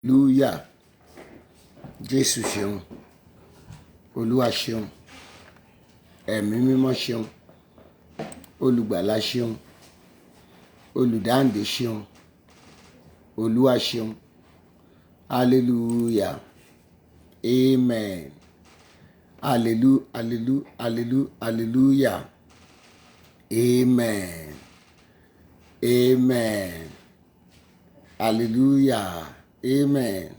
Hallelujah. Jésù ṣeun. Olúwa ṣeun. Ẹ̀mí mímọ́ ṣeun. Olùgbàlà ṣeun. Olùdáǹdè ṣeun. Olúwa ṣeun. Hallelujah. Amen. Hallelujah. Amen. Amen. Hallelujah. Amen.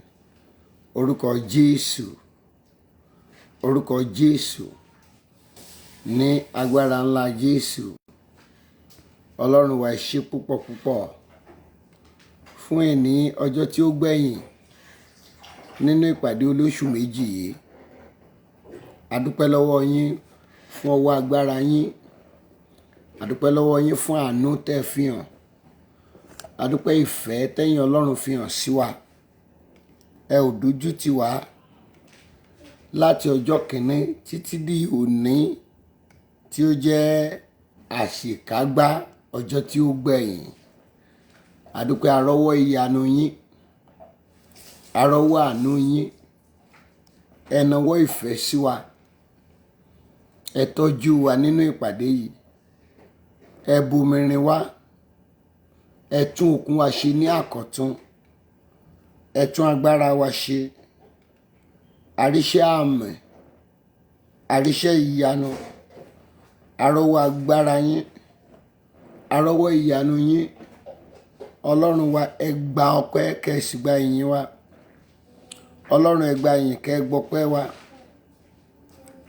Orúkọ Jésù. Orúkọ Jésù. Ní agbára ńlá Jésù. Ọlọ́run wa ṣe púpọ̀ púpọ̀ fún ẹni ọjọ́ tí ó gbẹ̀yìn nínú ìpàdé olóṣù méjì yìí. A dúpẹ́ lọ́wọ́ yín fún ọwọ́ agbára yín. A dúpẹ́ lọ́wọ́ yín fún àánú tẹ́ fi hàn. A dúpẹ́ ìfẹ́ tẹ́yin Ọlọ́run fi hàn sí wa. Ẹ ò dojú tì wá láti ọjọ́ kìíní títí di òní tí ó jẹ́ àṣekágbá ọjọ́ tí ó gbẹ̀yìn. A dúpẹ́ arọ́wọ́ ìyanu yín, arọ́wọ́ àánú yín, ẹ nawọ́ ìfẹ́ sí wa. Ẹ tọ́jú wa nínú ìpàdé yìí. Ẹ bomirin wa. Ẹ tún okun wa ṣe ní àkọ́tún. Ẹ tún agbára wa ṣe. Àríṣẹ́ àmì, àríṣẹ́ ìyanu, arọ́wọ́ agbára yín, arọ́wọ́ ìyanu yín. Ọlọ́run wa, ẹ gba ọpẹ́ kẹ́ ẹ sì gba ìyìn wa. Ọlọ́run, ẹ gba ìyìn kẹ́ ẹ gbọpẹ́ wa.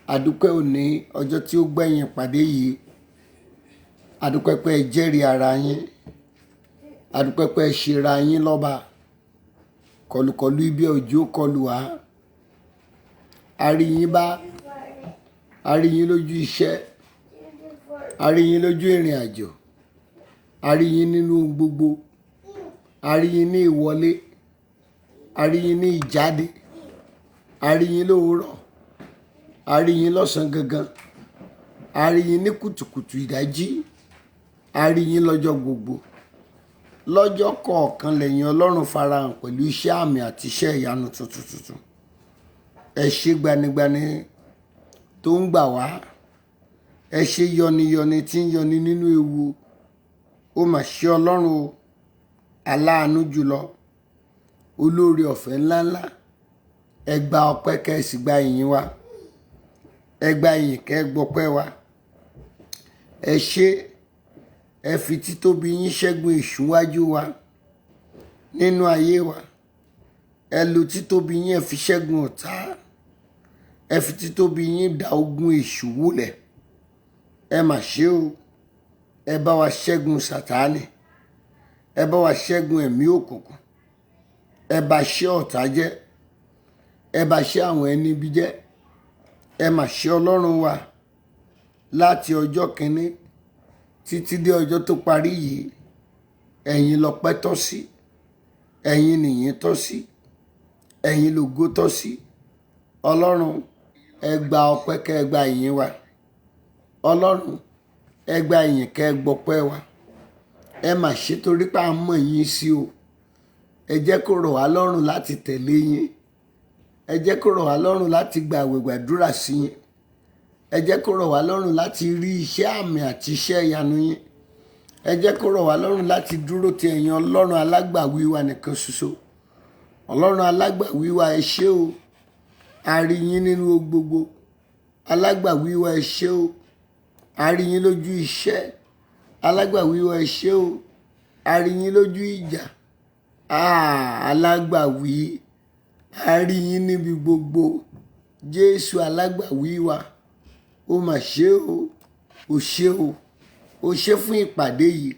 A dúpẹ́ òní ọjọ́ tí ó gbẹ̀yìn ìpàdé yìí. A dúpẹ́ pé ẹ jẹ́rìí ara yín. A dúpẹ́ pé ẹ ṣera yín lọ́ba. Kọlùkọlù ibi òjò kọlù wá. A rí yín bá. A rí yín lójú iṣẹ́. A rí yín lójú ìrìn àjò. A rí yín nínú gbogbo. A rí yín ní ìwọlé. A rí yín ní ìjáde. A rí yín lówùúrọ̀. A rí yín lọ́sàn-án gangan. A rí yín ní kùtùkùtù ìdájí. A rí yín lọ́jọ́ gbogbo. Lọ́jọ́ kọ̀ọ̀kan lẹ́yìn Ọlọ́run farahàn pẹ̀lú iṣẹ́ àmì àti iṣẹ́ ìyanu tuntun. Ẹ ṣé gbanigbani tó ń gbà wá. Ẹ ṣé yọniyọni tí ń yọni nínú ewu. Ó mà ṣe Ọlọ́run o. Aláàánú jùlọ. Olóore ọ̀fẹ́ ńláńlá. Ẹ gba ọpẹ́ kẹ́ ẹ sì gba ìyìn wa. Ẹ gba ìyìn kẹ́ ẹ gbọpẹ́ wa. Ẹ ṣé. Ẹ fi títóbi yín ṣẹ́gun èṣù wájú wa nínú ayé wa. Ẹ lo títóbi yín ẹ fi ṣẹ́gun ọ̀tá. Ẹ fi títóbi yín dá ogun èṣù wólẹ̀. Ẹ mà ṣe o. Ẹ bá wa ṣẹ́gun Sátánì. Ẹ bá wa ṣẹ́gun ẹ̀mí òkùnkùn. Ẹ bá ṣẹ́ ọ̀tá jẹ́. Ẹ bá ṣẹ́ àwọn ẹni bí jẹ́. Ẹ mà ṣe Ọlọ́run wa láti ọjọ́ kìíní títí dé ọjọ́ tó parí yìí. Ẹ̀yin lọ́pẹ́ tọ́ sí. Ẹ̀yin nìyìn tọ́ sí. Ẹ̀yin lògo tọ́ sí. Ọlọ́run, ẹ gba ọpẹ́ kẹ́ ẹ gba ìyìn wa. Ọlọ́run, ẹ gba ìyìn kẹ́ ẹ gbọpẹ́ wa. Ẹ mà ṣe torí pé a mọ̀ yín sí o. Ẹ jẹ́ kó rọ̀ wá lọ́rùn láti tẹ̀lé yín. Ẹ jẹ́ kó rọ̀ wá lọ́rùn láti gba àwẹ̀ gbàdúrà sí yín. Ẹ jẹ́ kó rọ̀ wá lọ́rùn láti rí iṣẹ́ àmì àti iṣẹ́ ìyanu yín. Ẹ jẹ́ kó rọ̀ wá lọ́rùn láti dúró ti ẹ̀yin Ọlọ́run alágbàwí wa nìkan ṣoṣo. Ọlọ́run alágbàwí wa, ẹ ṣé o. A rí yín nínú gbogbo. Alágbàwí wa, ẹ ṣé o. A rí yín lójú iṣẹ́. Alágbàwí wa, ẹ ṣé o. A rí yín lójú ìjà. Alágbàwí. A rí yín níbi gbogbo. Jésù alágbàwí wa. Ó mà ṣe o. Ó ṣé o. Ó ṣé fún ìpàdé yìí.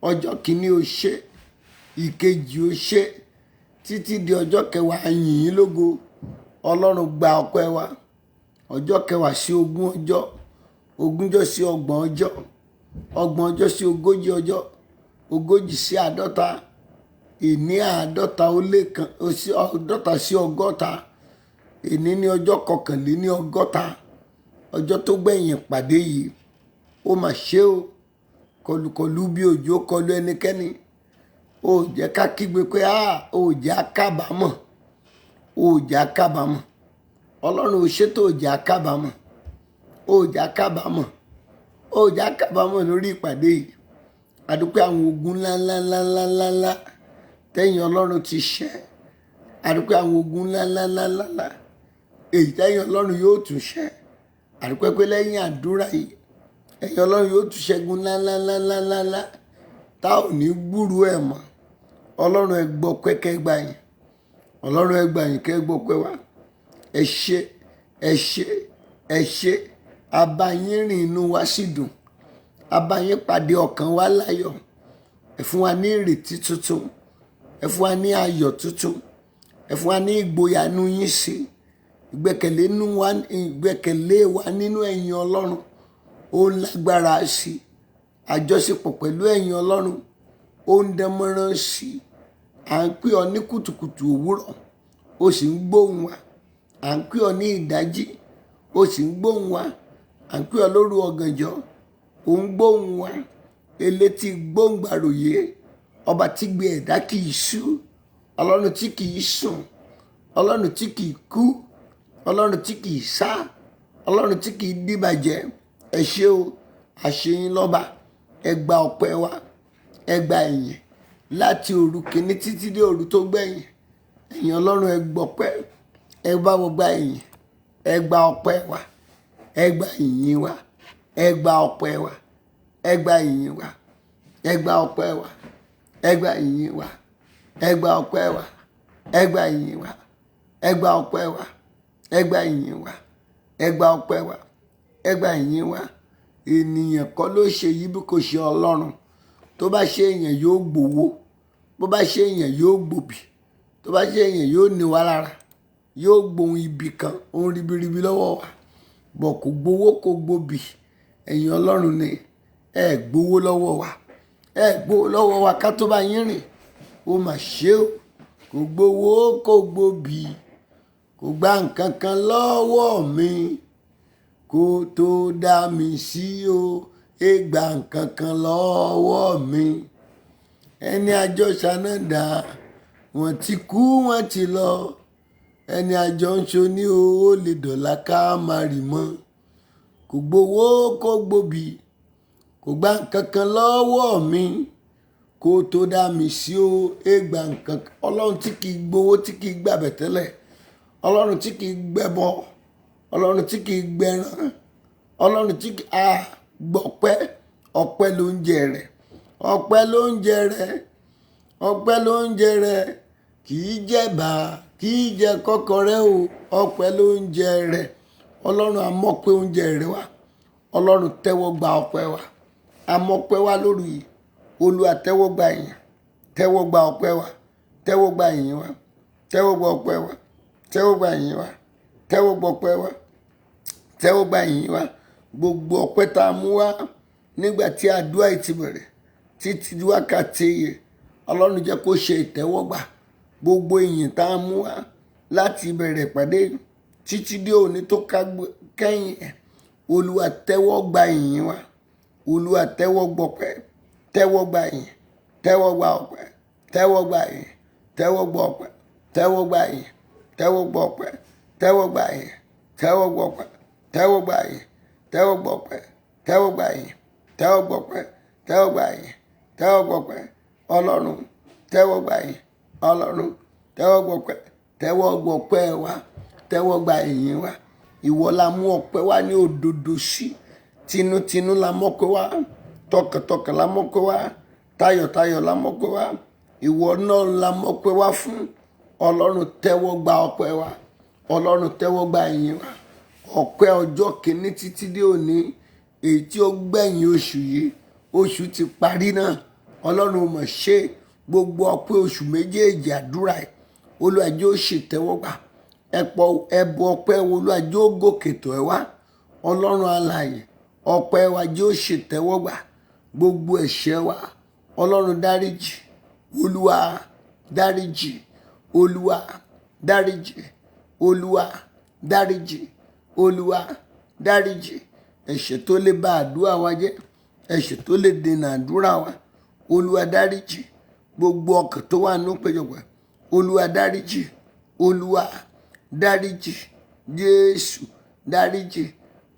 Ọjọ́ kìíní ó ṣé. Ìkejì ó ṣé. Títí di ọjọ́ kẹwàá a yìn yín lógo. Ọlọ́run gba ọpẹ́ wa. Ọjọ́ kẹwàá sí ogún ọjọ́. Ogúnjọ́ sí ọgbọ̀n ọjọ́. Ọgbọ̀n ọjọ́ sí ogójì ọjọ́. Ogójì sí àádọ́ta. Ìní àádọ́ta ó lé kan. Àádọ́ta sí ọgọ́ta. Ìní ní ọjọ́ kọkànléní ọgọ́ta. Ọjọ́ tó gbẹ̀yìn ìpàdé yìí. Ó mà ṣe o. Kọlùkọlù bí òjò kọlù ẹnikẹ́ni. ó jẹ́ ká kígbe pé ó jẹ́ akábàámọ̀, ó jẹ́ akábàámọ̀. Ọlọ́run ò ṣètò ó jẹ́ akábàámọ̀, ó jẹ́ akábàámọ̀, ó jẹ́ akábàámọ̀ lórí ìpàdé yìí. Adúpẹ́ àwọn ogun ńláńláńláńláńlá tẹ́yìn Ọlọ́run ti ṣẹ́. Adúpẹ́ àwọn ogun ńláńláńláńlá èyí tẹ́yìn Ọlọ́run yóò tún ṣẹ́. Adúpẹ́ pé lẹ́yìn àdúrà yìí ẹ̀yin Ọlọ́run yóò tún ṣẹ́gun ńláńláńláńláńlá tá ò ní gbúrú ẹ̀ mọ́. Ọlọ́run ẹ gbọ́ pẹ́ kẹ́ gbà yín, Ọlọ́run ẹ gbà yín kẹ́ gbọ́ pẹ́ wá. Ẹ ṣé, ẹ ṣé, ẹ ṣé. Abayín rìn inú wa sì dùn, abayín pàdé ọkàn wa láyọ̀. Ẹ fún wa ní ìrètí tuntun, ẹ fún wa ní ayọ̀ tuntun, ẹ fún wa ní ìgboyà nínú yín sí. Ìgbẹ́kẹ̀lé wa nínú ẹ̀yin Ọlọ́run ó lágbára sí. Àjọṣepọ̀ pẹ̀lú ẹ̀yin Ọlọ́run ó ń dánmọ́rán sí. À ń pè ọ ní kùtùkùtù òwúrọ̀ ó sì ń gbóhùn wa. À ń pè ọ ní ìdájí ó sì ń gbóhùn wa. À ń pè ọ lóru ọ̀gànjọ́ ó ń gbóhùn wa. Elétí gbóǹgbàròyé, ọba tí gbé ẹ̀dá kì í sú, Ọlọ́run tí kì í sùn, Ọlọ́run tí kì í kú, Ọlọ́run tí kì í sá, Ọlọ́run tí kì í dìbàjẹ́. Ẹ ṣé o, àṣeyín lọ́ba. Ẹ gba ọpẹ́ wa, ẹ gba ìyìn láti òru kìíní títí dé òru tó gbẹ̀yìn. Ẹ̀yin Ọlọ́run ẹ gbọpẹ́, ẹ bá wọ gba ìyìn, ẹ gba ọpẹ́ wa, ẹ gba ìyìn wa, ẹ gba ọpẹ́ wa, ẹ gba ìyìn wa, ẹ gba ọpẹ́ wa, ẹ gba ìyìn wa, ẹ gba ọpẹ́ wa, ẹ gba ìyìn wa, ẹ gba ọpẹ́ wa, ẹ gba ìyìn wa, ẹ gba ọpẹ́ wa, ẹ gba ìyìn wa. Ènìyàn kọ́ ló ṣe yìí bí kò ṣe Ọlọ́run. Tó bá ṣe èèyàn yóò gbowó, bó bá ṣe èèyàn yóò gbòbì, tó bá ṣe èèyàn yóò ní wa lára, yóò gbohun ibi kan, ohun ribiribi lọ́wọ́ wa. Bọ̀ kò gbowó kò gbòbì. Ẹ̀yin Ọlọ́run ni ẹ gbowó lọ́wọ́ wa, ẹ gbowó lọ́wọ́ wa ká tó bá yín rìn. Ó mà ṣe o, kò gbowó kò gbòbì, kò gba nǹkan kan lọ́wọ́ mi kó tó dá mi sí o. Ẹ gba nǹkan kan lọ́wọ́ mi. Ẹni àjọ ṣànádà wọ́n ti kú wọ́n ti lọ. Ẹni àjọ ń ṣo ní owó lè dọ̀là ká má rí mọ́. Kò gbowó kò gbòbì, kò gba nǹkan kan lọ́wọ́ mi kó tó dá mi sí o. Ẹ gba nǹkan kan. Ọlọ́run tí kì í gbowó, tí kì í gbàbẹ̀ tẹ́lẹ̀, Ọlọ́run tí kì í gbẹ́bọ, Ọlọ́run tí kì í gbẹran, Ọlọ́run tí kì í gbọpẹ́. Ọpẹ́ ló ń jẹ rẹ̀, ọpẹ́ ló ń jẹ rẹ̀, ọpẹ́ ló ń jẹ rẹ̀. Kì í jẹ̀bà, kì í jẹ kọ́kọ́rẹ́ o. Ọpẹ́ ló ń jẹ rẹ̀. Ọlọ́run amọ̀pẹ́ oúnjẹ rẹ̀ wá. Ọlọ́run tẹ́wọ́ gba ọpẹ́ wa. Amọ̀pẹ́ wa lórí yìí. Olúwa tẹ́wọ́ gba ìyìn, tẹ́wọ́ gba ọpẹ́ wa, tẹ́wọ́ gba ìyìn wa, tẹ́wọ́ gba ọpẹ́ wa, tẹ́wọ́ gba ìyìn wa, tẹ́wọ́ gba ọpẹ́ wa, tẹ́wọ́ gba ìyìn wa. Gbogbo ọpẹ́ tá a mú wá nígbà tí àdúrà yìí ti bẹ̀rẹ̀ títí di wákàtí yìí, Ọlọ́run jẹ́ kó ṣe ìtẹ́wọ́gbà. Gbogbo ìyìn tá a mú wá láti ìbẹ̀rẹ̀ ìpàdé títí dé òní tó kẹ́yìn ẹ̀, Olúwa tẹ́wọ́ gba ìyìn wa. Olúwa tẹ́wọ́ gbọpẹ́, tẹ́wọ́ gba ìyìn, tẹ́wọ́ gba ọpẹ́, tẹ́wọ́ gba ìyìn, tẹ́wọ́ gba ọpẹ́, tẹ́wọ́ gba ìyìn, tẹ́wọ́ gba ọpẹ́, tẹ́wọ́ gba ìyìn, tẹ́wọ́ gba ọpẹ́, tẹ́wọ́ gba ìyìn, tẹ́wọ́ gba ọpẹ́, tẹ́wọ́ gba ìyìn, tẹ́wọ́ gba ọpẹ́, tẹ́wọ́ gba ìyìn, tẹ́wọ́ gba ọpẹ́. Ọlọ́run tẹ́wọ́ gba ìyìn, Ọlọ́run tẹ́wọ́ gba ọpẹ́, tẹ́wọ́ gba ọpẹ́ wa, tẹ́wọ́ gba ìyìn wa. Ìwọ la mú ọpẹ́ wa ní òdodo sí. Tinútinú la mọ́pẹ́ wa, tọkàntọkàn la mọ́pẹ́ wa, tayọ̀tayọ̀ la mọ́pẹ́ wa. Ìwọ náà la mọ́pẹ́ wa fún. Ọlọ́run tẹ́wọ́ gba ọpẹ́ wa, Ọlọ́run tẹ́wọ́ gba ìyìn wa. Ọpẹ́ ọjọ́ kìíní títí dé òní, èyí tí ó gbẹ̀yìn oṣù yìí, oṣù ti parí náà. Ọlọ́run mọ̀ ṣe gbogbo ọpẹ́ oṣù méjèèjì àdúrà ẹ̀, Olúwa jẹ́ ó ṣètẹ́wọ́gbà. Ẹbọ ọpẹ́ Olúwa jẹ́ ó gòkè tọ̀ ẹ́ wá. Ọlọ́run alààyè, ọpẹ́ wa jẹ́ ó ṣètẹ́wọ́gbà. Gbogbo ẹ̀ṣẹ̀ wa Ọlọ́run dáríjì, Olúwa dáríjì, Olúwa dáríjì, Olúwa dáríjì, Olúwa dáríjì. Ẹ̀ṣẹ̀ tó lè ba àdúrà wa jẹ́, ẹ̀ṣẹ̀ tó lè dènà àdúrà wa, Olúwa dáríjì, gbogbo ọkàn tó wà nínú péjọpọ̀ olúwa dáríjì, olúwa dáríjì, jésù dáríjì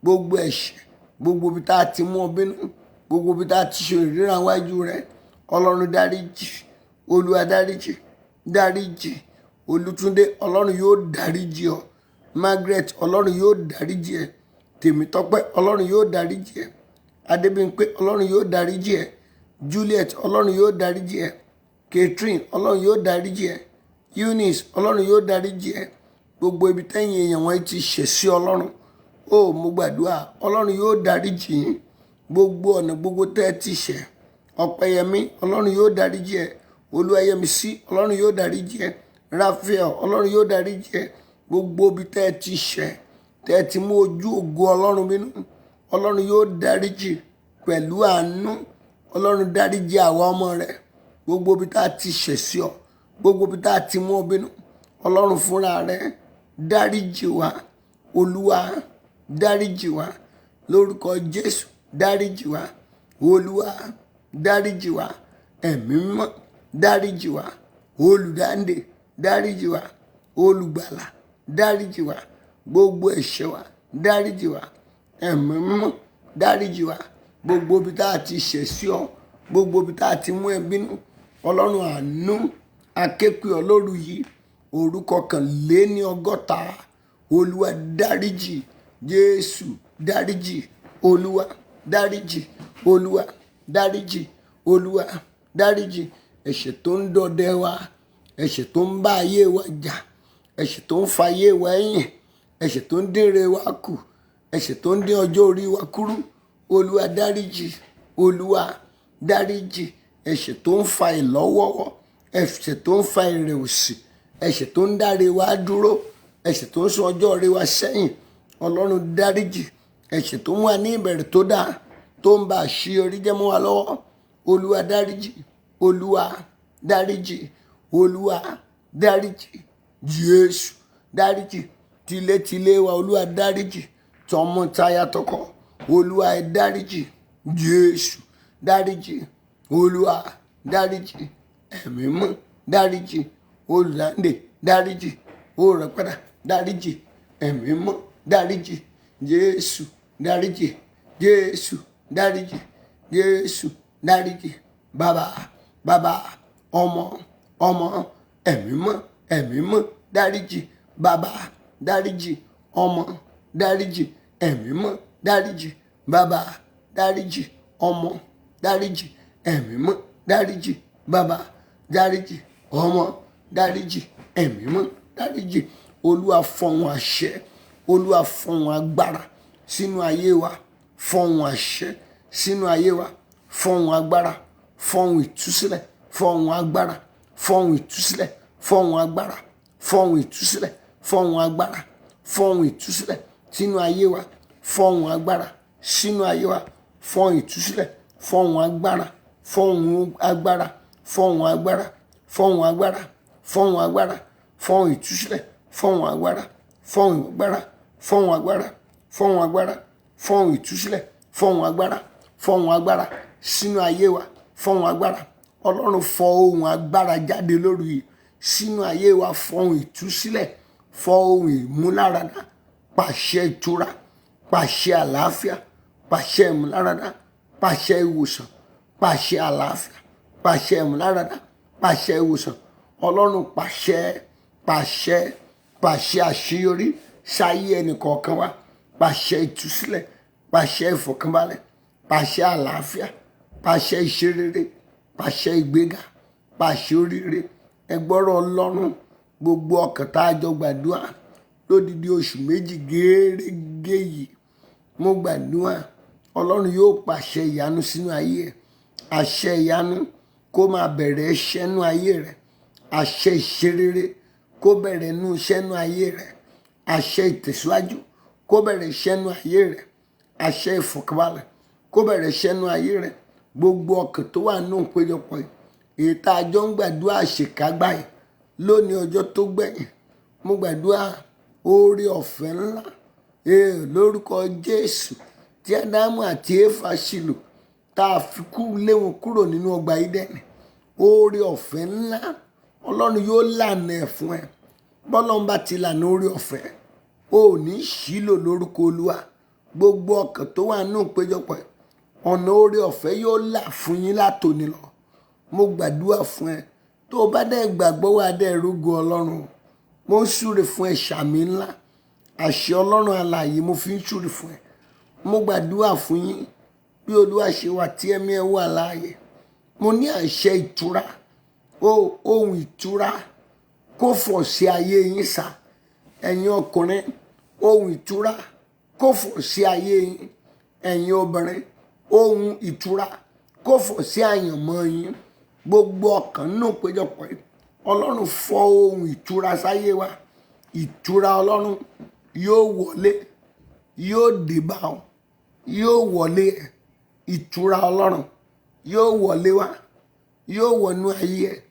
gbogbo ẹ̀ṣẹ̀, gbogbo ibi tá a ti mú ọ bínú, gbogbo ibi tá a ti ṣe ìríra wájú rẹ, ọlọ́run dáríjì, olúwa dáríjì, dáríjì olùtúndé, ọlọ́run yóò dáríjì ọ, margaret ọlọ́run yóò dáríjì ẹ, tèmítọ́pẹ́ ọlọ́run yóò dáríjì ẹ, adébímpé ọlọ́run yóò dáríjì ẹ, juliet ọlọ́run yóò dáríjì ẹ, catherine ọlọ́run yóò dáríjì ẹ, eunice ọlọ́run yóò dáríjì ẹ, gbogbo ibi tẹ́yìn èèyàn wọn ti ṣẹ̀ sí ọlọ́run, ó mo gbàdúrà ọlọ́run yóò dáríjì yín, gbogbo ọ̀nà gbogbo tẹ́ ẹ ti ṣẹ̀, ọ̀pẹ̀yẹmí ọlọ́run yóò dáríjì ẹ, olúwayẹmísí ọlọ́run yóò dáríjì ẹ, raphael ọlọ́run yóò dáríjì ẹ, gbogbo ibi tẹ́ ẹ ti ṣẹ̀, tẹ́ ẹ ti mú ojú ògo ọlọ́run bínú, ọlọ́run yóò dáríjì pẹ̀lú àánú, ọlọ́run dáríjì àwa ọmọ rẹ, gbogbo ibi tá a ti ṣẹ̀ sí ọ, gbogbo ibi tá a ti mú ọ bínú, ọlọ́run fúnra rẹ dáríjì wá, olúwa dáríjì wá, lórúkọ jésù dáríjì wá, olúwa dáríjì wá, ẹ̀mí mímọ́ dáríjì wá, olùdáǹdè dáríjì wá, olùgbàlà dáríjì wá, gbogbo ẹ̀ṣẹ̀ wa dáríjì wá, ẹ̀mí mímọ́ dáríjì wá, gbogbo ibi tá a ti ṣẹ̀ sí ọ, gbogbo ibi tá a ti mú ẹ bínú, ọlọ́run àánú akéèpé ọlọ́run yìí orúkọ kan lé ní 100, olúwa dáríjì, jésù dáríjì, olúwa dáríjì, olúwa dáríjì, olúwa dáríjì ẹ̀ṣẹ̀ tó ń dọdẹ wa, ẹ̀ṣẹ̀ tó ń bá ayé wa jà, ẹ̀ṣẹ̀ tó ń fa ayé wa ẹ̀yìn, ẹ̀ṣẹ̀ tó ń dèrè wa kù, ẹ̀ṣẹ̀ tó ń dín ọjọ́ orí wa kúrú, olúwa dáríjì, olúwa dáríjì ẹ̀ṣẹ̀ tó ń fa ìlọ́wọ́wọ́, ẹ̀ṣẹ̀ tó ń fa ìrẹ̀wẹ̀sì, ẹ̀ṣẹ̀ tó ń dáre wa dúró, ẹ̀ṣẹ̀ tó ń sún ọjọ́ orí wa sẹ́yìn, ọlọ́run dáríjì ẹ̀ṣẹ̀ tó ń wà ní ìbẹ̀rẹ̀ tó dáa tó ń ba àṣeyọrí jẹ́ mọ́ wa lọ́wọ́, olúwa dáríjì, olúwa dáríjì, olúwa dáríjì, jésù dáríjì, tilétilé wa olúwa dáríjì, tọmọtaya tọkọ olúwa ẹ dáríjì, jésù dáríjì, olúwa dáríjì, ẹ̀mí mọ́ dáríjì, olùdáǹdè dáríjì, òràpadà dáríjì, ẹ̀mí mọ́ dáríjì, jésù dáríjì, jésù dáríjì, jésù dáríjì, bàbá bàbá, ọmọ ọmọ, ẹ̀mí mọ́ dáríjì, bàbá dáríjì, ọmọ dáríjì, ẹ̀mí mọ́ dáríjì, bàbá dáríjì, ọmọ dáríjì, ẹ̀mí mọ́ dáríjì, bàbá dáríjì, ọmọ dáríjì, ẹ̀mí mọ́ dáríjì, olúwa fọ̀hún àṣẹ, olúwa fọ̀hún agbára sínú ayé wa, fọ̀hún àṣẹ sínú ayé wa, fọ̀hún agbára, fọ̀hún ìtúsílẹ̀, fọ̀hún agbára, fọ̀hún ìtúsílẹ̀, fọ̀hún agbára, fọ̀hún ìtúsílẹ̀, fọ̀hún agbára, fọ̀hún ìtúsílẹ̀ sínú ayé wa, fọ̀hún agbára sínú ayé wa, fọ̀hún ìtúsílẹ̀, fọ̀hún agbára, fọ̀hún agbára, fọ̀hún agbára, fọ̀hún agbára, fọ̀hún agbára, fọ̀hún ìtúsílẹ̀, fọ̀hún agbára, fọ̀hún agbára, fọ̀hún agbára, fọ̀hún agbára, fọ̀hún ìtúsílẹ̀, fọ̀hún agbára, fọ̀hún agbára sínú ayé wa, fọ̀hún agbára, ọlọ́run fọ ohùn agbára jáde lórí yìí sínú ayé wa, fọ̀hún ìtúsílẹ̀, fọ ohùn ìmúláradá, pàṣẹ ìtura, pàṣẹ àlàáfíà, pàṣẹ ìmúláradá, pàṣẹ ìwòsàn, pàṣẹ àlàáfíà, pàṣẹ ìmúláradá, pàṣẹ ìwòsàn, ọlọ́run pàṣẹ pàṣẹ pàṣẹ àṣeyọrí sáyé ẹnìkọ̀ọ̀kan wa, pàṣẹ ìtúsílẹ̀, pàṣẹ ìfọ̀kànbalẹ̀, pàṣẹ àlàáfíà, pàṣẹ ìṣerere, pàṣẹ ìgbéga, pàṣẹ oríire, ẹgbọ́rọ̀ ọlọ́run, gbogbo ọkàn tá a jọ gbàdúrà lódidi oṣù méjì gẹ́rẹ́gẹ́ yìí, mo gbàdúrà ọlọ́run yóò pàṣẹ ìyanu sínú ayé ẹ̀, àṣẹ ìyanu kó máa bẹ̀rẹ̀ iṣẹ́ nú ayé rẹ̀, àṣẹ ìṣerere kó bẹ̀rẹ̀ nú iṣẹ́ nú ayé rẹ̀, àṣẹ ìtẹ̀síwájú kó bẹ̀rẹ̀ iṣẹ́ nú ayé rẹ̀, àṣẹ ìfọ̀kànbalẹ̀ kó bẹ̀rẹ̀ iṣẹ́ nú ayé rẹ̀, gbogbo ọkàn tó wà nínú ìpéjọpọ̀ yìí, èyí tá a jọ ń gbàdúrà àṣekágbá yìí lónìí ọjọ́ tó gbẹ̀yìn, mo gbàdúrà oore ọ̀fẹ́ ńlá lórúkọ jésù tí ádámù àti éfà ṣìlò tá a fi kú lé wọn kúrò nínú ọgbà ídẹ́nì, oore ọ̀fẹ́ ńlá ọlọ́run yóò lànà ẹ̀ fún ẹ. Bọ́lọ́run bá ti lànà oore ọ̀fẹ́ o ò ní ṣìlò lórúkọ Olúwa. Gbogbo ọkàn tó wà nínú ìpéjọpọ̀ ọ̀nà oore ọ̀fẹ́ yóò là fún yín látòní lọ. Mo gbàdúrà fún ẹ tó o bá dẹ̀ gbàgbọ́ wà dẹ̀ rúgo ọlọ́run. Mo ń súre fún ẹ ṣàmì ńlá. Àṣẹ ọlọ́run alààyè mo fi ń súre fún ẹ. Mo gbàdúrà fún yín bí Olúwa ṣe wà tí ẹ̀mí ẹ wà láàyè. Mo ní àṣẹ ìtura ohun ìtura kó fọ̀ sí ayé yín sà. Ẹ̀yin ọkùnrin ohun ìtura kó fọ̀ sí ayé yín. Ẹ̀yin obìnrin ohun ìtura kó fọ̀ sí àyànmọ́ yín. Gbogbo ọkàn nínú ìpéjọpọ̀ yìí ọlọ́run fọ̀ ohun ìtura sáyé wa. Ìtura ọlọ́run yóò wọlé, yóò dé bá ọ, yóò wọlé ẹ. Ìtura ọlọ́run yóò wọlé wá, yóò wọnú ayé ẹ.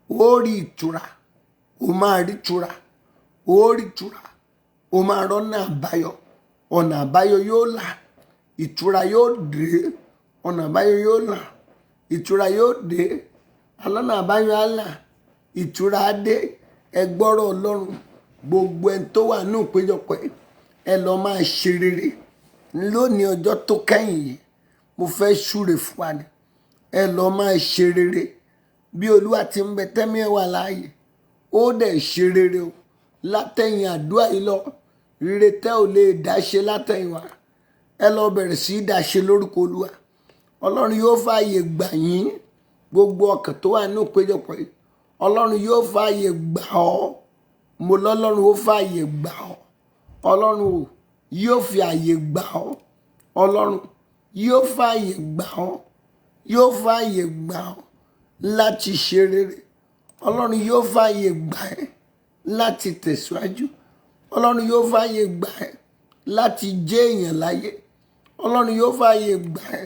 Ó rí ìtura, ó máa rí ìtura, ó rí ìtura, ó máa rọ́nà àbáyọ. Ọ̀nà àbáyọ yóò là, ìtura yóò dé, ọ̀nà àbáyọ yóò là, ìtura yóò dé, alọ́nà àbáyọ á là, ìtura á dé. Ẹ gbọ́rọ̀ ọlọ́run. Gbogbo ẹni tó wà nínú ìpéjọpọ̀ yìí ẹ lọ máa ṣe rere. Lónìí ọjọ́ tó kẹ́yìn yìí mo fẹ́ súre fún wa ni. Ẹ lọ máa ṣe rere bí Olúwa ti ń bẹ tẹ́mí ẹ wà láàyè. Ó dẹ̀ ṣe rere o látẹ̀yìn àdúrà yìí lọ. Rere tẹ́ ò lè dá ṣe látẹ̀yìn wá. Ẹ lọ bẹ̀rẹ̀ sí í dá ṣe lórúkọ Olúwa. Ọlọ́run yóò fààyè gbà yín. Gbogbo ọkàn tó wà nínú ìpéjọpọ̀ yìí ọlọ́run yóò fààyè gbà ọ́. Mo lọ́lọ́run ó fààyè gbà ọ́. Ọlọ́run ò yóò fi ààyè gbà ọ́. Ọlọ́run yóò fààyè gbà ọ́. Yóò fààyè gbà ọ́ láti ṣe rere. Ọlọ́run yóò fààyè gbà ẹ́ láti tẹ̀síwájú. Ọlọ́run yóò fààyè gbà ẹ́ láti jẹ́ èèyàn láyé. Ọlọ́run yóò fààyè gbà ẹ́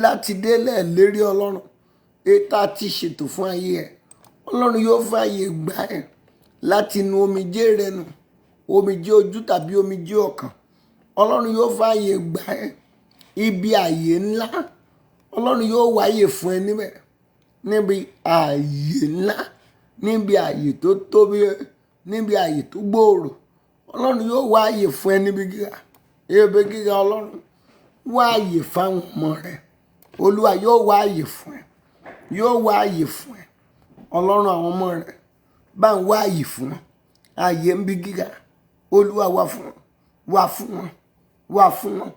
láti délẹ̀ lérí ọlọ́run ètò àti ṣètò fún ayé ẹ̀. Ọlọ́run yóò fààyè gbà ẹ́ láti nu omijé rẹ nù, omijé ojú tàbí omijé ọkàn. Ọlọ́run yóò fààyè gbà ẹ́ ibi ààyè ńlá. Ọlọ́run yóò wáyè fún ẹ níbẹ̀, níbi ààyè ńlá, níbi ààyè tó tóbi, níbi ààyè tó gbòòrò. Ọlọ́run yóò wáyè fún ẹ níbi gíga, ebe gíga. Ọlọ́run wáyè fáwọn ọmọ rẹ. Olúwa yóò wáyè fún ẹ, yóò wáyè fún ẹ. Ọlọ́run àwọn ọmọ rẹ bá ń wáyè fún wọn. Ààyè ń bí gíga. Olúwa wá fún wọn, wá fún wọn, wá fún wọn,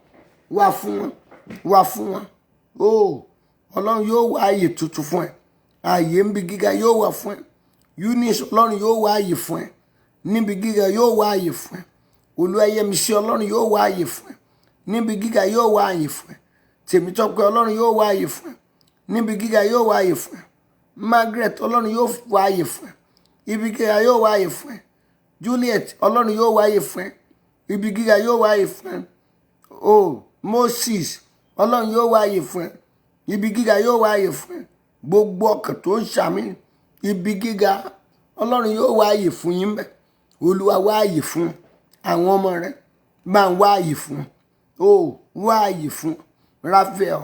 wá fún wọn, wá fún wọn. Ọlọ́run yóò wáyè tuntun fún ẹ. Ààyè ń bí gíga yóò wá fún ẹ. Eunice ọlọ́run yóò wáyè fún ẹ. Níbi gíga yóò wáyè fún ẹ. Olúwayẹmísí ọlọ́run yóò wáyè fún ẹ. Níbi gíga yóò wáyè fún ẹ. Tèmítọ́pẹ́ ọlọ́run yóò wáyè fún ẹ. Níbi gíga yóò wáyè fún ẹ. Margaret ọlọ́run yóò wáyè fún ẹ. Ibi gíga yóò wáyè fún ẹ. Juliet ọlọ́run yóò wáyè fún ẹ. Ibi gíga yóò wáyè fún ẹ. Moses ọlọ́run yóò wáyè fún ẹ. Ibi gíga yóò wáyè fún ẹ. Gbogbo ọkàn tó ń ṣàmì ibi gíga ọlọ́run yóò wáyè fún yín bẹ́ẹ̀. Olúwa wáyè fún àwọn ọmọ rẹ. Máa wáyè fún wáyè fún Raphael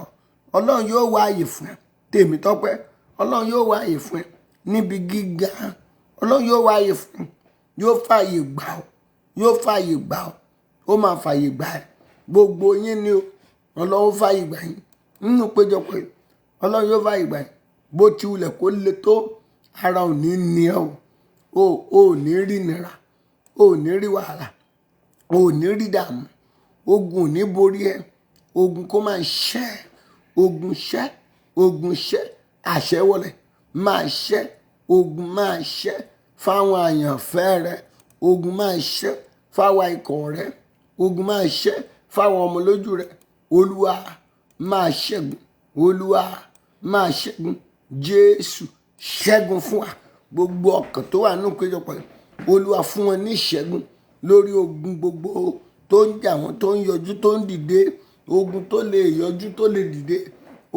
ọlọ́run yóò wáyè fún ẹ. Tèmítọ́pẹ́ ọlọ́run yóò wáyè fún ẹ. Níbi gíga ọlọ́run yóò wáyè fún ẹ. Yóò fààyè gbà ọ́, yóò fààyè gbà ọ́. Ó máa fààyè gbà ẹ́. Gbogbo yín ni ọlọ́run fààyè gbà yín nínú péjọpọ̀ yìí. Ọlọ́run yóò fààyè gbà yín. Bó ti wulẹ̀ kó le tó ara ò ní ní ẹ ò ní rí nira, ò ní rí wàhálà, ò ní rí dààmú. Ogun ò ní borí ẹ. Ogun kó máa ṣẹ́, ogun ṣẹ́, ogun ṣẹ́. Àṣẹ wọlé máa ṣẹ́, ogun máa ṣẹ́ fáwọn àyànfẹ́ rẹ. Ogun máa ṣẹ́ fáwọn ikọ̀ rẹ. Ogun máa ṣẹ́ fáwọn ọmọ lójú rẹ. Olúwa máa ṣẹ́gun, Olúwa máa ṣẹ́gun. Jésù ṣẹ́gun fún wa. Gbogbo ọkàn tó wà nínú ìpéjọpọ̀ yìí Olúwa fún wọn ní ìṣẹ́gun lórí ogun gbogbo tó ń jà wọ́n, tó ń yọjú, tó ń dìde. Ogun tó lè yọjú, tó lè dìde.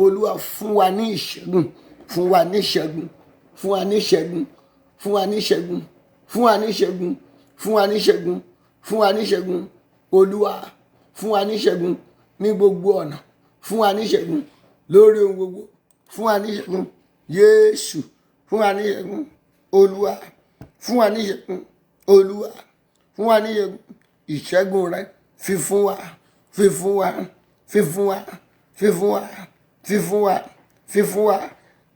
Olúwa fún wa ní ìṣẹ́gun, fún wa ní ìṣẹ́gun, fún wa ní ìṣẹ́gun, fún wa ní ìṣẹ́gun, fún wa ní ìṣẹ́gun, fún wa ní ìṣẹ́gun, fún wa ní ìṣẹ́gun. Olúwa fún wa ní ìṣẹ́gun ní gbogbo ọ̀nà. Fún wa ní ìṣẹ́gun lórí ohun gbogbo. Fún wa ní ìṣẹ́gun Jésù fún wa ní ìṣẹ́gun. Olúwa fún wa ní ìṣẹ́gun. Olúwa fún wa ní ìṣẹ́gun. Ìṣẹ́gun rẹ fífún wa, fífún wa, fífún wa, fífún wa, fífún wa, fífún wa.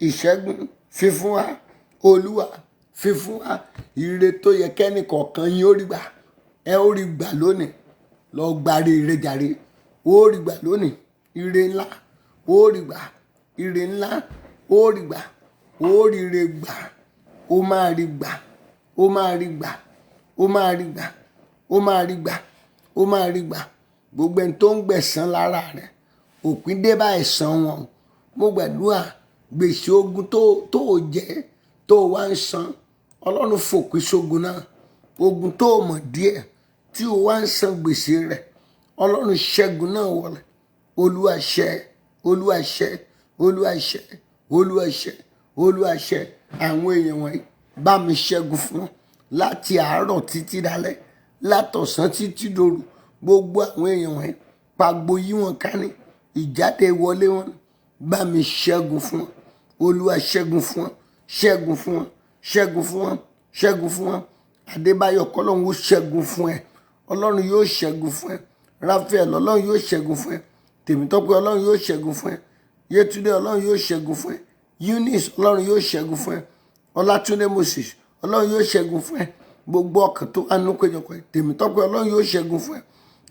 Ìṣẹ́gun fífún wa. Olúwa fífún wa. Ire tó yẹ kẹ́ni kọ̀ọ̀kan yín ó rí gbà, ẹ ó rí gbà lónìí. Lọ gbàre ire jàre. Ó rí gbà lónìí. Ire ńlá ó rí gbà. Ire ńlá ó rí gbà. Ó rí ire gbà. Ó máa rí gbà. Ó máa rí gbà. Ó máa rí gbà. Ó máa rí gbà. Ó máa rí gbà. Gbogbo ẹni tó ń gbẹ̀san lára rẹ̀, òpin dé bá ẹ̀san wọn. Mo gbàdúrà gbèsè ogun tó jẹ tó wá ń san, Ọlọ́run fòpin sógun náà. Ogun tó mọ̀ díẹ̀ tí o wá ń san gbèsè rẹ̀, Ọlọ́run ṣẹ́gun náà wọlé. Olúwa ṣẹ́, Olúwa ṣẹ́, Olúwa ṣẹ́, Olúwa ṣẹ́, Olúwa ṣẹ́. Àwọn èèyàn wọ̀nyí bá mi ṣẹ́gun fún wọn láti àárọ̀ títí dalẹ́, látọ̀sán títí dòru. Gbogbo àwọn èèyàn wọ̀nyí pagbo yí wọn ká ní, ìjáde wọlé wọn, bá mi ṣẹ́gun fún wọn. Olúwa ṣẹ́gun fún wọn, ṣẹ́gun fún wọn, ṣẹ́gun fún wọn, ṣẹ́gun fún wọn. Adébáyọ̀ kọ́lọ́run ó ṣẹ́gun fún ẹ. Ọlọ́run yóò ṣẹ́gun fún ẹ. Ráfẹ́ẹ̀lì Ọlọ́run yóò ṣẹ́gun fún ẹ. Tèmítọ́pẹ́ Ọlọ́run yóò ṣẹ́gun fún ẹ. Yétúndé Ọlọ́run yóò ṣẹ́gun fún ẹ. Eunice Ọlọ́run yóò ṣẹ́gun fún ẹ. Ọlátúndé Moses Ọlọ́run yóò ṣẹ́gun fún ẹ. Gbogbo ọkàn tó wà nínú péjọpọ̀ ẹ, Tèmítọ́pẹ́ Ọlọ́run yóò ṣẹ́gun fún ẹ.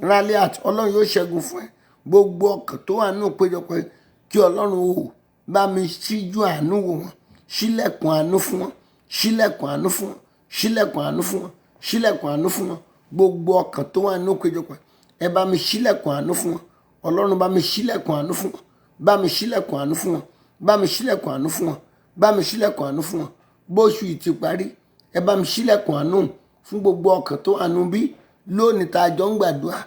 Raliat Ọlọ́run yóò ṣẹ́gun fún ẹ. Gbogbo ọkàn tó wà nínú péjọpọ̀ ẹ, kí Ọlọ́run ó bá mi ṣíjú àánú wò wọ́n, ṣílẹ̀kùn àánú fún wọn, ṣílẹ̀kùn àánú fún wọn, ṣílẹ̀kùn àánú fún wọn, ṣílẹ̀kùn àánú fún wọn. Gbogbo ọkàn tó wà nínú péjọpọ̀ ẹ bá mi ṣílẹ̀kùn àánú fún wọn. Ọlọ́run bá mi ṣílẹ̀kùn àánú fún wọn, bá mi ṣílẹ̀kùn àánú fún wọn, bá mi ṣílẹ̀kùn àánú fún wọn, bá mi ṣílẹ̀kùn àánú fún wọn. Bóṣù yìí ti parí, ẹ bá mi ṣílẹ̀kùn àánú fún gbogbo ọkàn tó wà nínú bí lónìí tá a jọ ń gbàdúrà,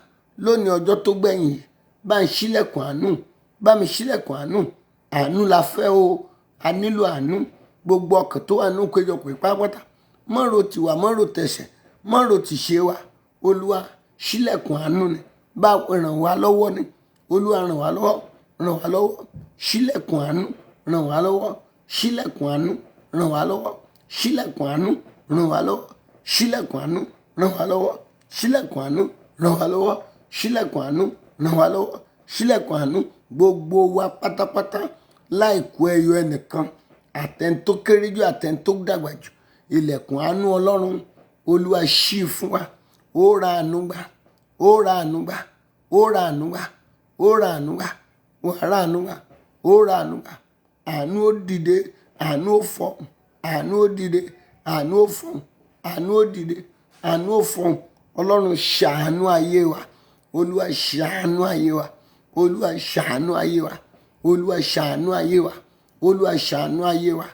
lónìí ọjọ́ tó gbẹ̀yìn yìí, bá mi ṣílẹ̀kùn àánú, bá mi ṣílẹ̀kùn àánú. Àánú la fẹ́ o, a nílò àánú. Gbogbo ọkàn tó wà nínú péjọpọ̀ ìpápátá, mọ́rò tiwa, mọ́rò tẹ̀sẹ̀, mọ́rò tìṣe wa. Olúwa ṣílẹ̀kùn àánú ni, bá ràn wá lọ́wọ́ ni. Olúwa ràn wá lọ́wọ́, ràn wá lọ́wọ́. Ṣílẹ̀kùn àánú, ràn wá lọ́wọ́. Ṣílẹ̀kùn àánú, ràn wá lọ́wọ́. Ṣílẹ̀kùn àánú, ràn wá lọ́wọ́. Ṣílẹ̀kùn àánú, ràn wá lọ́wọ́. Ṣílẹ̀kùn àánú, ràn wá lọ́wọ́. Ṣílẹ̀kùn àánú, ràn wá lọ́wọ́. Ṣílẹ̀kùn àánú, gbogbo wa pátápátá láìkú ẹyọ ẹnìkan, àtẹn tó kéré jù, àtẹn tó dàgbà jù. Ilẹ̀kùn àánú Ọlọ́run, Olúwa ṣí fún wa. Ó ra àánú gbà, ó ra àánú gbà, ó ra àánú gbà, ó ra àánú gbà, ó ra àánú gbà, ó ra àánú gbà. Àánú ó dìde, àánú ó fọhùn, àánú ó dìde, àánú ó fọhùn, àánú ó dìde, àánú ó fọhùn. Ọlọ́run ṣàánú ayé wa. Olúwa ṣàánú ayé wa. Olúwa ṣàánú ayé wa. Olúwa ṣàánú ayé wa. Olúwa ṣàánú ayé wa.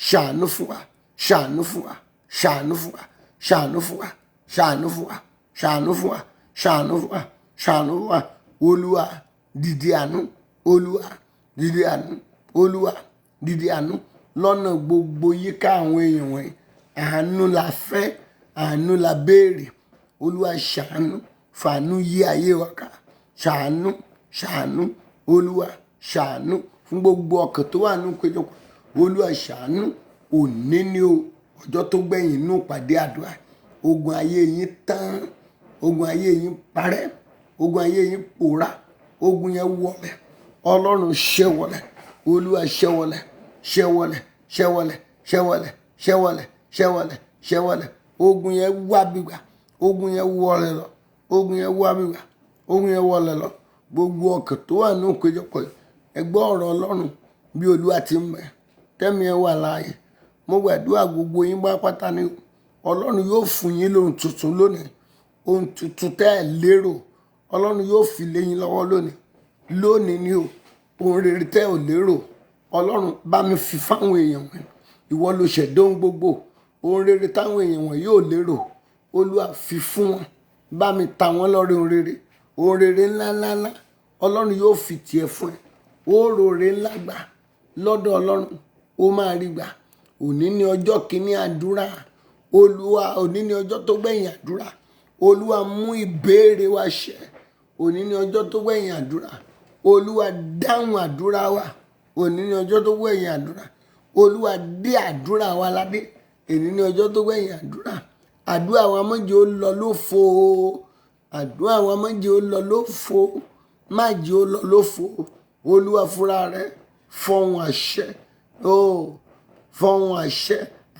Ṣàánú fún wa, ṣàánú fún wa, ṣàánú fún wa, ṣàánú fún wa, ṣàánú fún wa, ṣàánú fún wa, ṣàánú fún wa, ṣàánú fún wa. Olúwa dìde àánú. Olúwa dìde àánú. Olúwa dìde àánú lọ́nà gbogbo yíká àwọn èèyàn wọ̀nyí. Àánú la fẹ́, àánú la béèrè. Olúwa ṣàánú, fàánú yí ayé wa ká. Ṣàánú, ṣàánú, Olúwa ṣàánú fún gbogbo ọkàn tó wà nínú péjọpọ̀. Olúwa ṣàánú. Òní ni o, ọjọ́ tó gbẹ̀yìn inú ìpàdé àdúrà. Ogun ayé yín tán, ogun ayé yín parẹ́, ogun ayé yín pòórá, ogun yẹn wọlẹ̀. Ọlọ́run ṣẹ́wọlẹ̀. Olúwa ṣẹ́wọlẹ̀, ṣẹ́wọlẹ̀, ṣẹ́wọlẹ̀, ṣẹ́wọlẹ̀, ṣẹ́wọlẹ̀, ṣẹ́wọlẹ̀, ṣẹ́wọlẹ̀. Ogun yẹn wá bígbà, ogun yẹn wọlẹ̀ lọ, ogun yẹn wá bígbà, ogun yẹn wọlẹ̀ lọ. Gbogbo ọkàn tó wà nínú ìpéjọpọ̀ yìí, ẹ gbọ́ ọ̀rọ̀ Ọlọ́run bí Olúwa ti ń bẹ, tẹ́mi ẹ wà láàyè. Mo gbàdúrà gbogbo yín bá pátá ni Ọlọ́run yóò fún yín lóhun tuntun lónìí. Ohun tuntun tẹ́ ẹ lérò, Ọlọ́run yóò fi lé yín lọ́wọ́ lónìí. Lónìí ni o, ohun rere tẹ́ ò lérò, Ọlọ́run bá mi fi fáwọn èèyàn wọn. Ìwọ ló ṣẹ̀dá ohun gbogbo. Ohun rere táwọn èèyàn wọn yóò lérò, Olúwa fi fún wọn. Bá mi ta wọ́n lọ́rẹ ohun rere. Ohun rere ńláńláńlá, Ọlọ́run yóò fi tiẹ̀ fún ẹ. Ó rore ńlá gbà lọ́dọ̀ Ọlọ́run, ó máa rí gbà. Òní ni ọjọ́ kìíní àdúrà. Olúwa, òní ni ọjọ́ tó gbẹ̀yìn àdúrà. Olúwa mú ìbéèrè wa ṣẹ. Òní ni ọjọ́ tó gbẹ̀yìn àdúrà. Olúwa dáhùn àdúrà wa. Òní ni ọjọ́ tó gbẹ̀yìn àdúrà. Olúwa dé àdúrà wa ládé. Èní ní ọjọ́ tó gbẹ̀yìn àdúrà. Àdúrà wa má jẹ́ ó lọ lófo. Àdúrà wa má jẹ́ ó lọ lófo. Má jẹ́ ó lọ lófo. Olúwa fúnra rẹ̀ fọhùn àṣẹ. Fọhùn àṣẹ.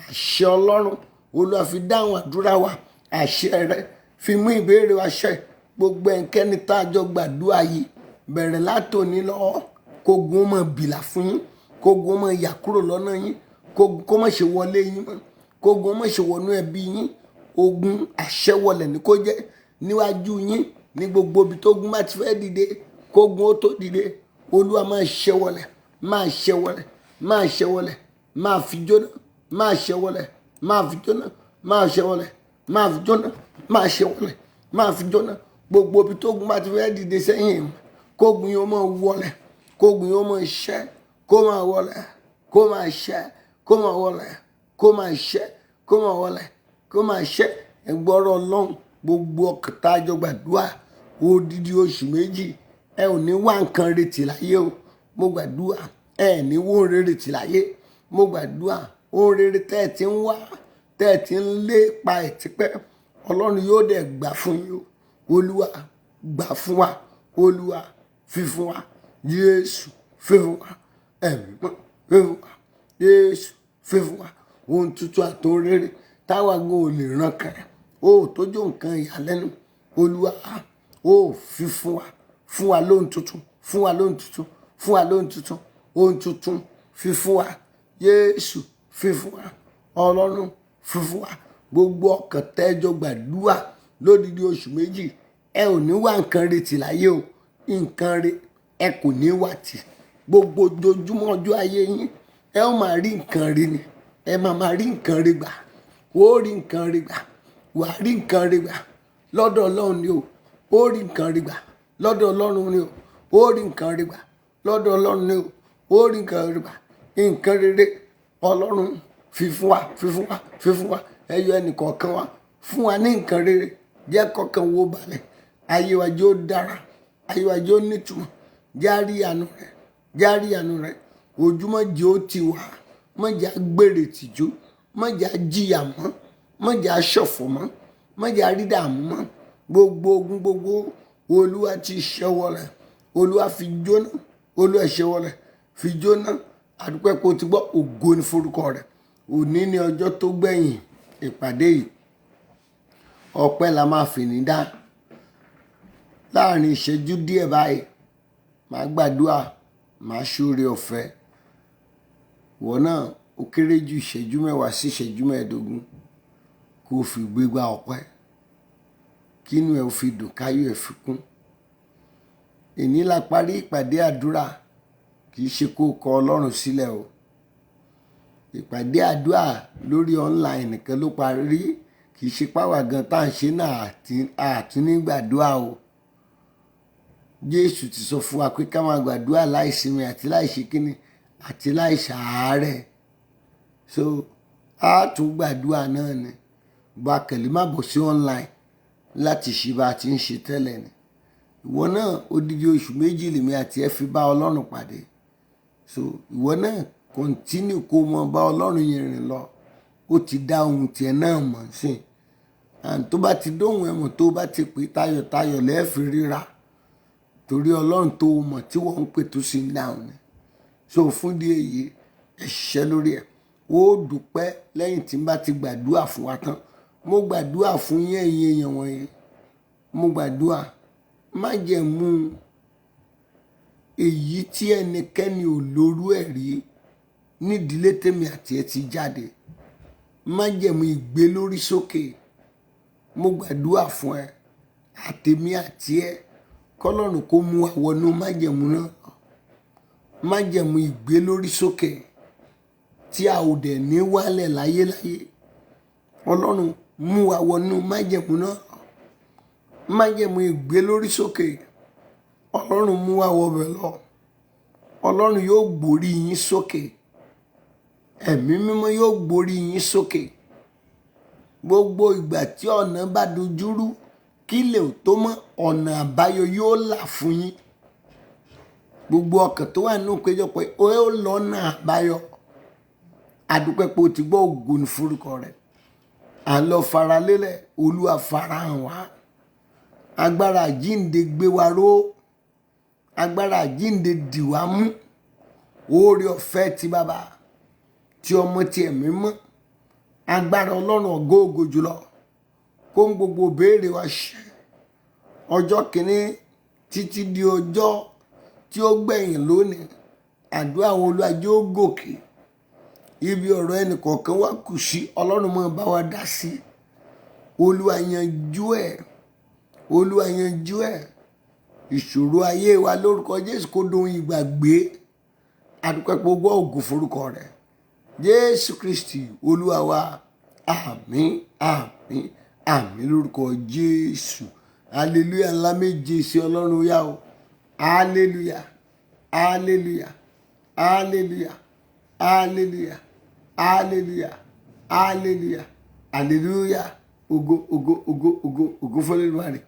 Àṣẹ Ọlọ́run. Olúwa fi dáhùn àdúrà wa. Àṣẹ rẹ̀ fi mú ìbéèrè wa ṣẹ. Gbogbo ẹnikẹ́ni tá a jọ gbàdúrà yìí bẹ̀rẹ̀ látòní lọ́wọ́. Kógun ó máa bìlà fún yín. Kógun ó máa yà kúrò lọ́nà yín. Kógun kó má ṣe wọlé yín mọ́. Kógun ó má ṣe wọnú ẹbí yín. Ogun àṣẹwọlẹ̀ ni kó jẹ́ níwájú yín ní gbogbo ibi tógun bá ti fẹ́ dìde. Kógun ó tó dìde. Olúwa máa ṣẹwọlẹ̀. Máa ṣẹwọlẹ̀. Máa ṣẹwọlẹ̀. Máa fi jóná. Máa ṣẹwọlẹ̀. Máa fi jóná. Máa ṣẹwọlẹ̀. Máa fi jóná. Máa ṣẹwọlẹ̀. Máa fi jóná. Gbogbo ibi tógun bá ti fẹ́ dìde sẹ́yìn. Kógun yóò máa wọlẹ̀. Kógun yóò máa ṣẹ́. Kó máa wọlẹ̀. Kó máa ṣẹ́. Kó máa wọlẹ̀. Kó máa ṣẹ́. Kó máa wọlẹ̀. Kó máa ṣẹ́. Ẹ gbọ́rọ̀ Ọlọ́run. Gbogbo ọkàn tá a jọ gbàdúrà odidi oṣù méjì. Ẹ ò ní wá nǹkan retí láyé o. Mo gbàdúrà. Ẹ ní wó rere tì láyé. Mo gbàdúrà. Ohun rere tẹ́ ẹ ti ń wá. Tẹ́ ẹ ti ń lépa ẹ̀ tipẹ́. Ọlọ́run yóò dẹ̀ gbà fún yín o. Olúwa gbà fún wa. Olúwa fi fún wa. Jésù fi fún wa. Ẹ̀mí mọ́ fi fún wa. Jésù fi fún wa. Ohun tuntun àtòhun rere táwa gan ò lè ràn kàn. Tójú nǹkan ìyàlẹ́nu. Olúwa fi fún wa. Fún wa lóhun tuntun. Fún wa lóhun tuntun. Fún wa lóhun tuntun. Ohun tuntun fi fún wa. Jésù fi fún wa. Ọlọ́run fi fún wa. Gbogbo ọkàn tẹ́jọ gbàdúrà lódidi oṣù méjì. Ẹ ò ní wá nǹkan retí láyé o. Nǹkan re ẹ kò ní wá tì. Gbogbo ojoojúmọ́ ọjọ́ ayé yín. Ẹ ó máa rí nǹkan re ni. Ẹ máa rí nǹkan re gbà. Ó rí nǹkan re gbà. Wà á rí nǹkan re gbà. Lọ́dọ̀ Ọlọ́run ni o. Ó rí nǹkan re gbà. Lọ́dọ̀ Ọlọ́run ni o. Ó rí nǹkan re gbà. Lọ́dọ̀ Ọlọ́run ni o. Ó rí nǹkan re gbà. Nǹkan rere Ọlọ́run fi fún wa. Fi fún wa. Fi fún wa. Ẹ yọ ẹnìkọ̀ọ̀kan wa. Fún wa ní nǹkan rere. Jẹ́ kọ́kàn wo balẹ̀. Ayé wa jẹ́ ó dára. Ayé wa jẹ́ ó nítumọ̀. Jẹ́ á rí àánú rẹ̀. Jẹ́ á rí àánú rẹ̀. Ojúmọ́ jẹ́ ó ti wà. Má jẹ́ á gbèrè tìjú. Má jẹ́ á jìyà mọ́. Má jẹ́ á ṣọ̀fọ̀ mọ́. Má jẹ́ á rí dààmú mọ́. Gbogbo ogun gbogbo Olúwa ti ṣẹ́wọlẹ̀. Olúwa fi jóná. Olúwa ṣẹ́wọlẹ̀. Fi jóná. Àdúpẹ́ kó ti gbọ́ ògo ní forúkọ rẹ̀. Òní ni ọjọ́ tó gbẹ̀yìn ìpàdé yìí. Ọpẹ́ la máa fi ní dá. Láàrin ìṣẹ́jú díẹ̀ báyìí. Màá gbàdúrà. Màá ṣoore ọ̀fẹ́. Ìwọ náà ó kéré ju ìṣẹ́jú 10 sí ìṣẹ́jú 15. Kó o fi gbégbá ọpẹ́. Kí inú ẹ ó fi dùn káyọ̀ ẹ fi kún. Èní la parí ìpàdé àdúrà. Kì í ṣe kó o kọ Ọlọ́run sílẹ̀ o. Ìpàdé àdúrà lórí online nìkan ló parí. Kì í ṣe páwà gan tá à ń ṣe náà àtúní gbàdúrà o. Jésù ti sọ fún wa pé ká máa gbàdúrà láìsinmi àti láìṣe kíni àti láìṣàárẹ̀. So a tún gbàdúrà náà ni. Bákẹ́lì má bọ̀ sí online láti ṣe bá a ti ń ṣe tẹ́lẹ̀ ni. Ìwọ náà odidi oṣù méjì lèmi àti ẹ fi bá Ọlọ́run pàdé. So ìwọ náà continue kó mọ bá Ọlọ́run yẹn rìn lọ. Ó ti dá ohun tiẹ̀ náà mọ̀ sí. And tó bá ti dóhùn ẹ mọ̀ tó bá ti pè tayọ̀tayọ̀ lẹ́ẹ̀fì ríra. Torí Ọlọ́run tó mọ̀ tí wọ́n ń pè tó sì ń dáhùn ni. So fún di èyí ẹ ṣiṣẹ́ lórí ẹ̀. Ó dúpẹ́ lẹ́yìn tí n bá ti gbàdúrà fún wa tán. Mo gbàdúrà fún yín ẹ̀yin èèyàn wọ̀nyí. Mo gbàdúrà má jẹ́ mú èyí tí ẹnikẹ́ni ò lórú ẹ̀ rí nídìílé tèmi àti ẹ ti jáde. Má jẹ́ mú ìgbé lórí sókè. Mo gbàdúrà fún ẹ àtèmi àti ẹ kọ́lọ́run kó mú wa wọnú májẹ̀mú náà. Májẹ̀mú ìgbé lórí sókè tí a ò dẹ̀ ní wálẹ̀ láyéláyé. Ọlọ́run mú wa wọnú májẹ̀mú náà. Májẹ̀mú ìgbé lórí sókè. Ọlọ́run mú wa wọbẹ̀ lọ. Ọlọ́run yóò gbórí yín sókè. Ẹ̀mí mímọ́ yóò gbórí yín sókè. Gbogbo ìgbà tí ọ̀nà bá dojúrú kí ilẹ̀ ò tó mọ́ ọ̀nà àbáyọ yóò là fún yín. Gbogbo ọkàn tó wà nínú péjọpọ̀ ó lọ́nà àbáyọ. adúpẹ́ pé o ti gbọ́, ògo ní forúkọ rẹ̀. À ń lọ faralélẹ̀, Olúwa farahàn wá. Agbára àjíǹde gbé wa ró, agbára àjíǹde dì wá mú. Oore ọ̀fẹ́ ti bàbá, tí ọmọ, tí ẹ̀mí mọ́, agbára Ọlọ́run ògo ògo jùlọ kó ń gbogbo béèrè wa ṣẹ. Ọjọ́ kìíní títí di ọjọ́ tí ó gbẹ̀yìn lónìí, àdúrà àwọn Olúwa jẹ́ ó gòkè. Ibi ọ̀rọ̀ ẹnì kọ̀ọ̀kan wá kù sí, Ọlọ́run máa bá wa dá sí. Olúwa yanjú ẹ̀, Olúwa yanjú ẹ̀. Ìṣòro ayé wa lórúkọ Jésù kó dohun ìgbàgbé. Adúpẹ́ pé ó gbọ́, ògo forúkọ rẹ̀. Jésù Kristi Olúwa wa. Àmín, àmín, àmín lórúkọ Jésù. Hallelujah ńlá méje sí Ọlọ́run yá o. Hallelujah, hallelujah, hallelujah, hallelujah, hallelujah, hallelujah, hallelujah. Ògo, ògo, ògo, ògo, ògo fún Olódùmarè.